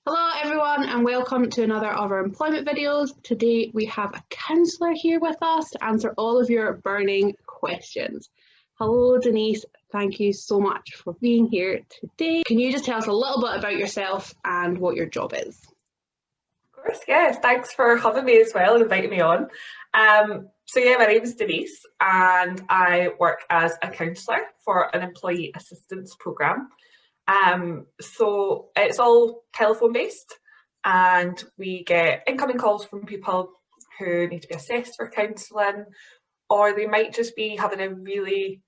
Hello everyone and welcome to another of our employment videos. Today we have a counsellor here with us to answer all of your burning questions. Hello Denise, thank you so much for being here today. Can you just tell us a little bit about yourself and what your job is? Of course, yes. Thanks for having me as well and inviting me on. My name is Denise and I work as a counsellor for an employee assistance programme. So it's all telephone based and we get incoming calls from people who need to be assessed for counselling, or they might just be having a really,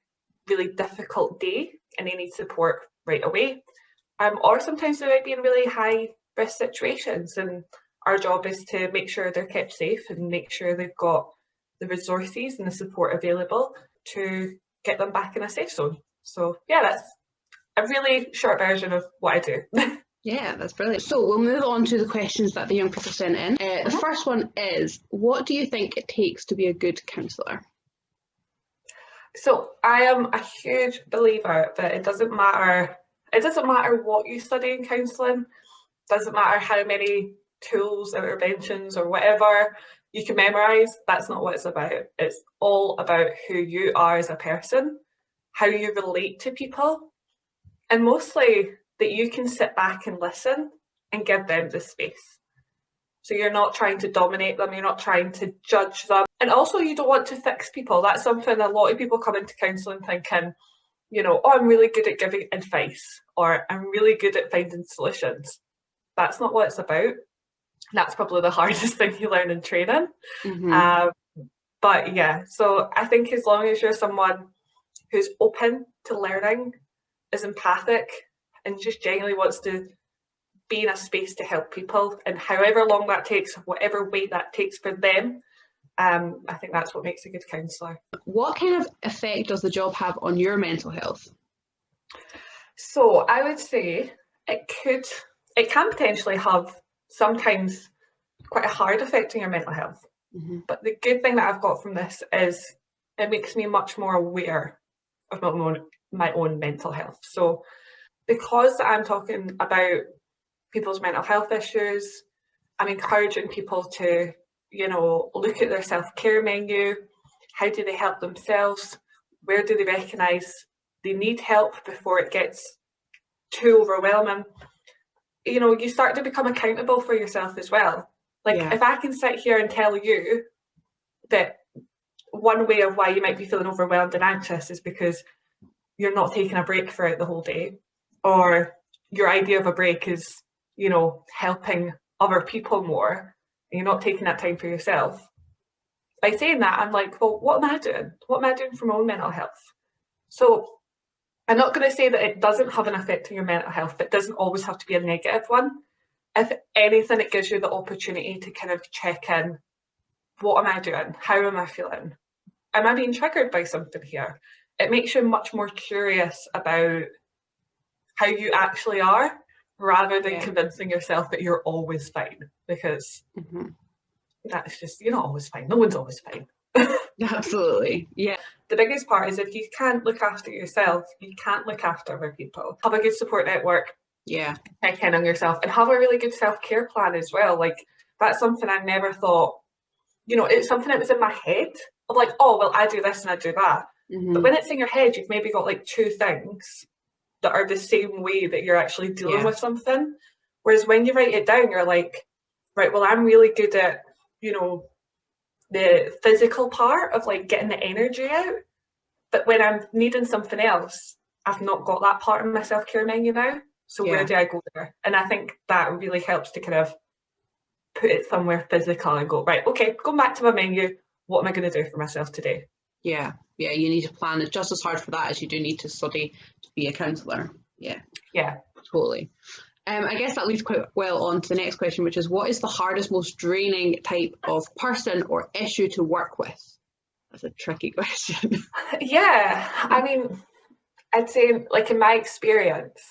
really difficult day and they need support right away. Or sometimes they might be in really high risk situations, and our job is to make sure they're kept safe and make sure they've got the resources and the support available to get them back in a safe zone. So yeah, that's a really short version of what I do. Yeah, that's brilliant. So we'll move on to the questions that the young people sent in. The first one is, what do you think it takes to be a good counsellor? So I am a huge believer that it doesn't matter what you study in counselling, doesn't matter how many tools, interventions or whatever you can memorise. That's not what it's about. It's all about who you are as a person, how you relate to people, and mostly that you can sit back and listen and give them the space. So you're not trying to dominate them, you're not trying to judge them. And also you don't want to fix people. That's something a lot of people come into counselling thinking, oh, I'm really good at giving advice, or I'm really good at finding solutions. That's not what it's about. That's probably the hardest thing you learn in training. But yeah, so I think as long as you're someone who's open to learning, is empathic, and just genuinely wants to be in a space to help people, and however long that takes, whatever way that takes for them, I think that's what makes a good counsellor. What kind of effect does the job have on your mental health? So I would say it can potentially have sometimes quite a hard effect on your mental health. But the good thing that I've got from this is it makes me much more aware of my own mental health. So because I'm talking about people's mental health issues, I'm encouraging people to, look at their self-care menu. How do they help themselves? Where do they recognise they need help before it gets too overwhelming? You start to become accountable for yourself as well. If I can sit here and tell you that one way of why you might be feeling overwhelmed and anxious is because you're not taking a break for it the whole day, or your idea of a break is, helping other people more, and you're not taking that time for yourself. By saying that, I'm like, well, what am I doing? What am I doing for my own mental health? So I'm not going to say that it doesn't have an effect on your mental health, but it doesn't always have to be a negative one. If anything, it gives you the opportunity to kind of check in. What am I doing? How am I feeling? Am I being triggered by something here? It makes you much more curious about how you actually are, rather than convincing yourself that you're always fine, because that's just, you're not always fine. No one's always fine. Absolutely. Yeah. The biggest part is if you can't look after yourself, you can't look after other people. Have a good support network. Yeah. Check in on yourself and have a really good self-care plan as well. That's something I never thought, it's something that was in my head of oh, well, I do this and I do that. But when it's in your head, you've maybe got two things that are the same way that you're actually dealing with something. Whereas when you write it down, you're like, right, well, I'm really good at, the physical part of getting the energy out. But when I'm needing something else, I've not got that part in my self-care menu now. So where do I go there? And I think that really helps to kind of put it somewhere physical and go, right, okay, going back to my menu, what am I going to do for myself today? Yeah, you need to plan. It's just as hard for that as you do need to study to be a counsellor. Yeah, totally. I guess that leads quite well on to the next question, which is, what is the hardest, most draining type of person or issue to work with? That's a tricky question. Yeah, I mean, I'd say in my experience,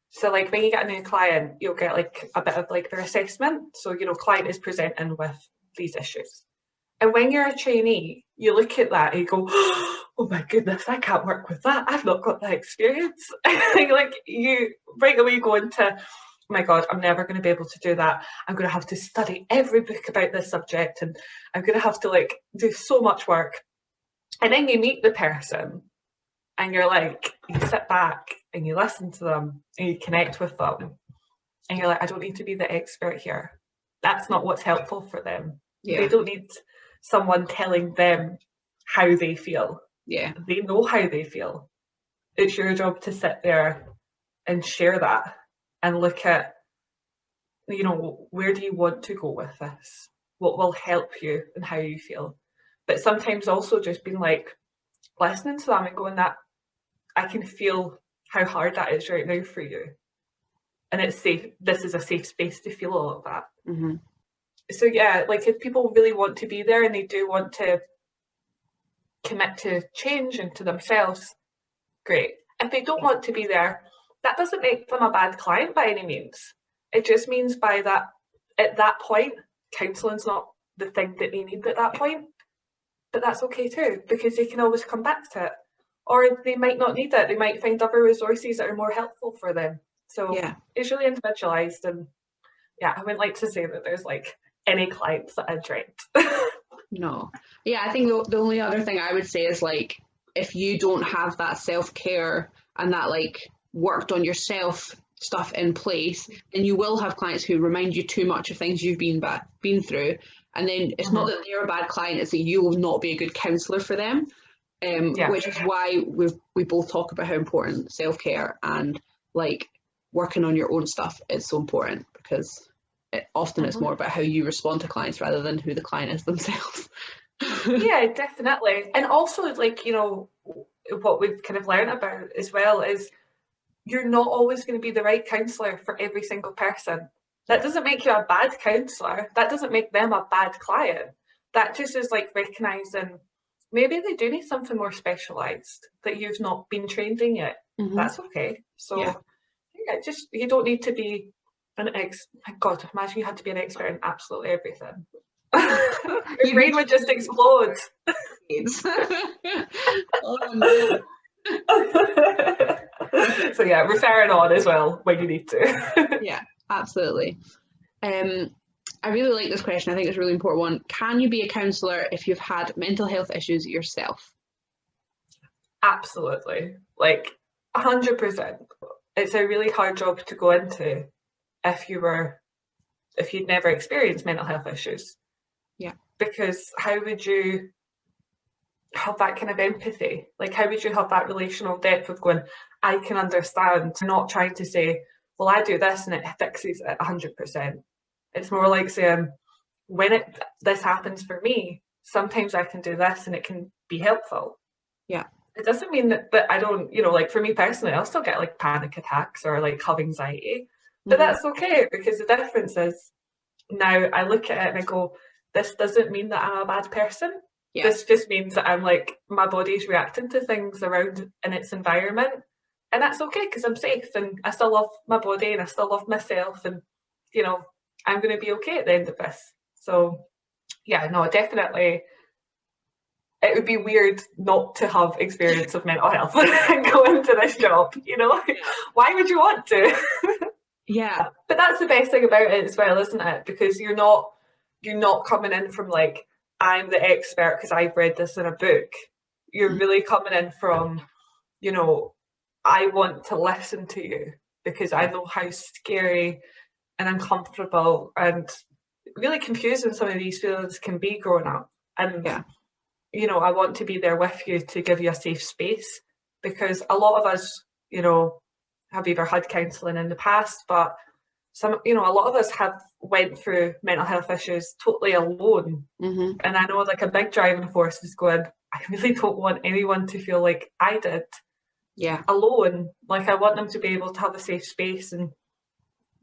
so when you get a new client, you'll get a bit of their assessment. So, client is presenting with these issues. And when you're a trainee, you look at that and you go, oh my goodness, I can't work with that. I've not got that experience. You right away go into, my God, I'm never going to be able to do that. I'm going to have to study every book about this subject, and I'm going to have to like do so much work. And then you meet the person and you're like, you sit back and you listen to them and you connect with them. And you're like, I don't need to be the expert here. That's not what's helpful for them. Yeah. They don't need someone telling them how they feel. Yeah. They know how they feel. It's your job to sit there and share that and look at, you know, where do you want to go with this? What will help you and how you feel? But sometimes also just being like, listening to them and going, that I can feel how hard that is right now for you. And it's safe. This is a safe space to feel all of that. Mm-hmm. So yeah, like if people really want to be there and they do want to commit to change and to themselves, great. If they don't want to be there, that doesn't make them a bad client by any means. It just means by that, at that point, counselling's not the thing that they need at that point. But that's okay too, because they can always come back to it. Or they might not need it. They might find other resources that are more helpful for them. So yeah, it's really individualised. And yeah, I wouldn't like to say that there's like any clients that I dread. No. Yeah, I think the only other thing I would say is like, if you don't have that self-care and that like worked on yourself stuff in place, then you will have clients who remind you too much of things you've been through. And then it's not that they're a bad client, it's that you will not be a good counsellor for them. Which is why we both talk about how important self-care and like working on your own stuff is so important, because often it's more about how you respond to clients rather than who the client is themselves. Yeah, definitely. And also, like, you know, what we've kind of learned about as well is you're not always going to be the right counsellor for every single person. That doesn't make you a bad counsellor. That doesn't make them a bad client. That just is like recognising maybe they do need something more specialised that you've not been trained in yet. That's okay. So yeah, just you don't need to be an my God, imagine you had to be an expert in absolutely everything. Your brain would just explode. Oh no. So yeah, referring on as well when you need to. Yeah, absolutely. I really like this question. I think it's a really important one. Can you be a counsellor if you've had mental health issues yourself? Absolutely. Like 100%. It's a really hard job to go into if you'd never experienced mental health issues. Yeah. Because how would you have that kind of empathy? Like, how would you have that relational depth of going, I can understand, not trying to say, well, I do this and it fixes it 100%. It's more like saying, when this happens for me, sometimes I can do this and it can be helpful. Yeah. It doesn't mean that I don't, you know, like for me personally, I'll still get like panic attacks or like have anxiety, but that's okay, because the difference is now I look at it and I go, this doesn't mean that I'm a bad person. Yeah. This just means that I'm like, my body's reacting to things around in its environment, and that's okay because I'm safe and I still love my body and I still love myself, and you know, I'm going to be okay at the end of this. So yeah, no, definitely it would be weird not to have experience of mental health and go into this job, you know? Why would you want to? Yeah. But that's the best thing about it as well, isn't it? Because you're not coming in from like, I'm the expert because I've read this in a book. You're really coming in from, you know, I want to listen to you because I know how scary and uncomfortable and really confusing some of these feelings can be growing up. And you know, I want to be there with you to give you a safe space, because a lot of us, you know, have either had counselling in the past, but some, you know, a lot of us have went through mental health issues totally alone. And I know like a big driving force is going, I really don't want anyone to feel like I did. Yeah. Alone. Like I want them to be able to have a safe space and,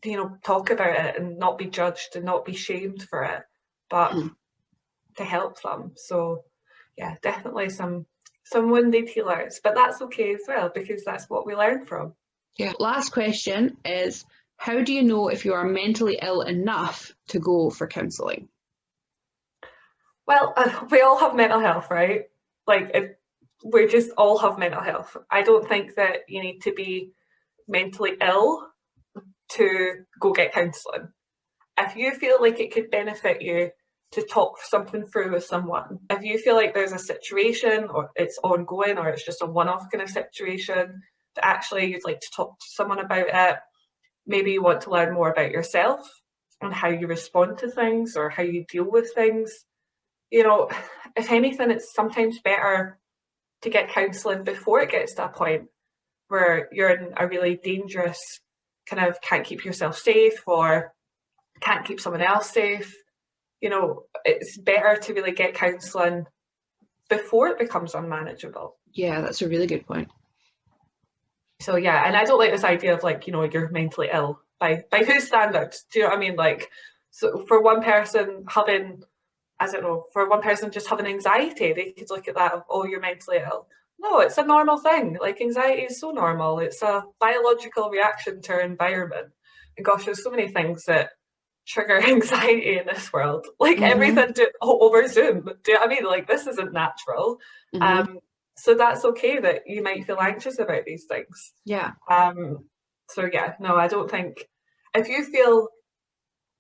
you know, talk about it and not be judged and not be shamed for it, but to help them. So yeah, definitely some wounded healers, but that's okay as well, because that's what we learn from. Yeah. Last question is, how do you know if you are mentally ill enough to go for counselling? Well, we all have mental health, right? Like we just all have mental health. I don't think that you need to be mentally ill to go get counselling. If you feel like it could benefit you to talk something through with someone, if you feel like there's a situation or it's ongoing or it's just a one-off kind of situation that actually you'd like to talk to someone about it, maybe you want to learn more about yourself and how you respond to things or how you deal with things, you know, if anything, it's sometimes better to get counselling before it gets to a point where you're in a really dangerous kind of can't keep yourself safe or can't keep someone else safe. You know, it's better to really get counselling before it becomes unmanageable. Yeah, that's a really good point. So yeah, and I don't like this idea of like, you know, you're mentally ill by whose standards? Do you know what I mean? Like, so for one person having, I don't know, for one person just having anxiety, they could look at that of, oh, you're mentally ill. No, it's a normal thing. Like, anxiety is so normal. It's a biological reaction to our environment. And gosh, there's so many things that trigger anxiety in this world. Like everything over Zoom. Do you know what I mean? Like, this isn't natural. So that's okay that you might feel anxious about these things. Yeah. So yeah, no, I don't think, if you feel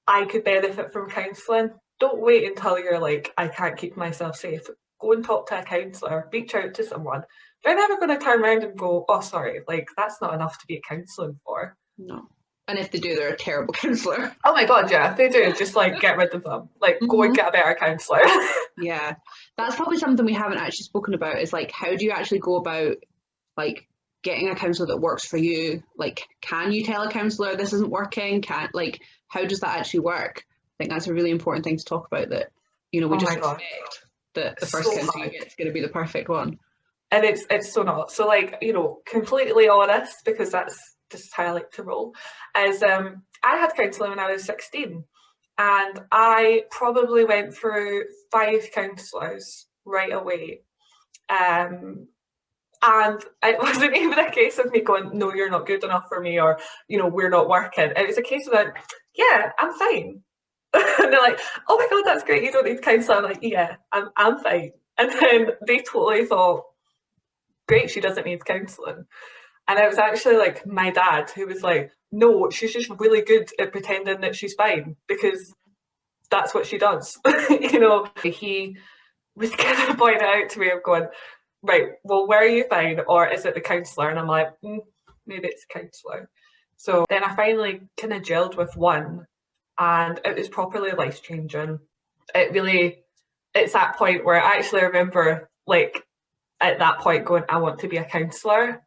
I could benefit from counselling, don't wait until you're like, I can't keep myself safe. Go and talk to a counsellor, reach out to someone. They're never going to turn around and go, oh, sorry, like, that's not enough to be counselling for. No. And if they do, they're a terrible counsellor. Oh my God, yeah, if they do, just like get rid of them. Like, go and get a better counsellor. Yeah. That's probably something we haven't actually spoken about, is like, how do you actually go about like getting a counsellor that works for you? Like, can you tell a counsellor this isn't working? How does that actually work? I think that's a really important thing to talk about, that, you know, we just expect that the first counsellor you get is going to be the perfect one. And it's so not. So, like, you know, completely honest, because that's just how I like to roll, is I had counselling when I was 16, and I probably went through 5 counsellors right away. And it wasn't even a case of me going, no, you're not good enough for me, or, you know, we're not working. It was a case of that, yeah, I'm fine. And they're like, oh my God, that's great, you don't need counsellor. I'm like, yeah, I'm fine. And then they totally thought, great, she doesn't need counselling. And it was actually like my dad who was like, no, she's just really good at pretending that she's fine because that's what she does. You know, he was kind of pointing out to me of going, right, well, where are you fine? Or is it the counsellor? And I'm like, maybe it's the counsellor. So then I finally kind of gelled with one, and it was properly life-changing. It's that point where I actually remember, like, at that point going, I want to be a counsellor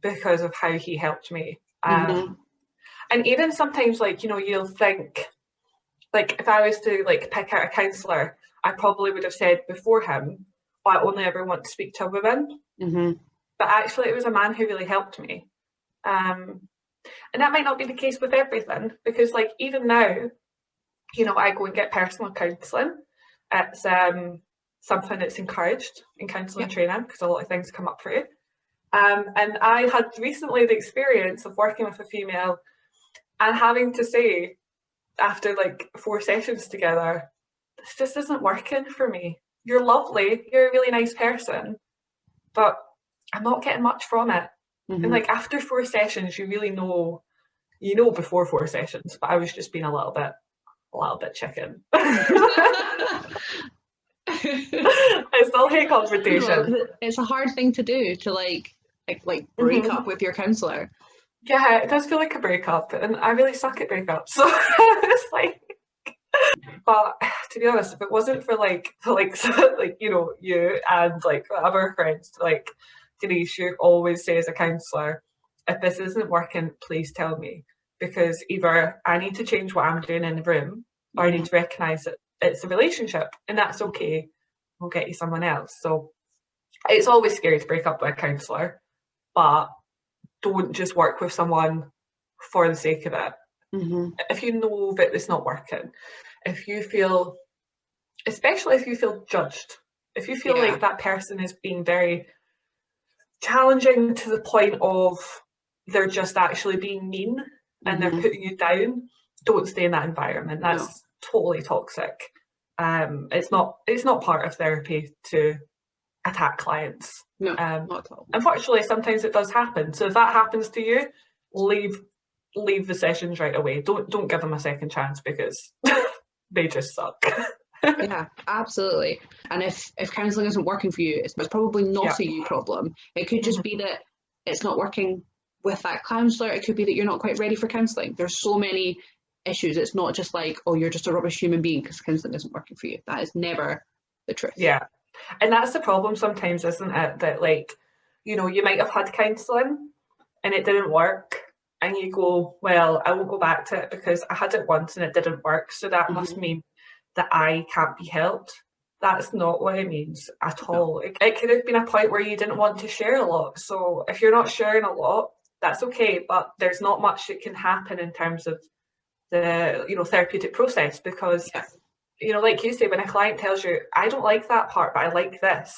because of how he helped me. And even sometimes, like, you know, you'll think, like, if I was to like pick out a counsellor, I probably would have said before him, oh, I only ever want to speak to a woman. But actually it was a man who really helped me. And that might not be the case with everything, because like even now, you know, I go and get personal counselling. It's something that's encouraged in counselling training, because a lot of things come up for you. And I had recently the experience of working with a female and having to say, after like 4 sessions together, this just isn't working for me. You're lovely, you're a really nice person, but I'm not getting much from it. And like after 4 sessions, you really know, you know, before 4 sessions, but I was just being a little bit chicken. I still hate confrontation. It's a hard thing to do, to like break up with your counsellor. Yeah, it does feel like a breakup, and I really suck at breakups. So it's like, but to be honest, if it wasn't for like you know, you and like other friends, like Denise, you always say as a counsellor, if this isn't working, please tell me, because either I need to change what I'm doing in the room, or I need to recognise that it's a relationship, and that's okay. We'll get you someone else. So it's always scary to break up with a counsellor, but don't just work with someone for the sake of it. If you know that it's not working, if you feel, especially if you feel judged, if you feel like that person is being very challenging to the point of they're just actually being mean and they're putting you down, don't stay in that environment. That's totally toxic. It's not part of therapy to attack clients. No, not at all. Unfortunately, sometimes it does happen. So if that happens to you, leave leave the sessions right away. Don't give them a second chance, because they just suck. Yeah, absolutely. And if counselling isn't working for you, it's probably not a you problem. It could just be that it's not working with that counsellor. It could be that you're not quite ready for counselling. There's so many issues. It's not just like, oh, you're just a rubbish human being because counselling isn't working for you. That is never the truth. Yeah. And that's the problem sometimes, isn't it? That, like, you know, you might have had counselling and it didn't work, and you go, well, I won't go back to it because I had it once and it didn't work, so that must mean that I can't be helped. That's not what it means at all. It could have been a point where you didn't want to share a lot. So if you're not sharing a lot, that's okay, but there's not much that can happen in terms of the, you know, therapeutic process, because you know, like you say, when a client tells you, I don't like that part, but I like this,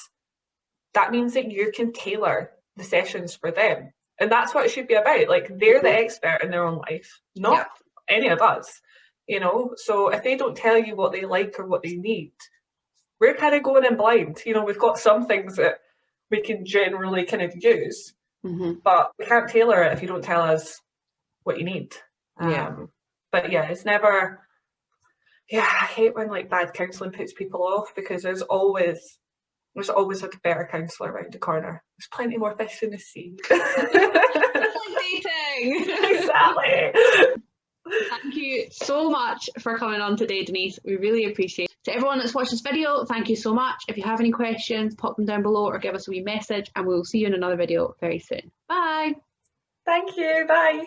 that means that you can tailor the sessions for them. And that's what it should be about. Like, they're the expert in their own life, not any of us, you know? So if they don't tell you what they like or what they need, we're kind of going in blind. You know, we've got some things that we can generally kind of use, but we can't tailor it if you don't tell us what you need. But yeah, it's never... Yeah, I hate when like bad counselling puts people off, because there's always a better counsellor around the corner. There's plenty more fish in the sea. It's like dating. Exactly. Thank you so much for coming on today, Denise. We really appreciate it. To everyone that's watched this video, thank you so much. If you have any questions, pop them down below or give us a wee message, and we'll see you in another video very soon. Bye. Thank you. Bye.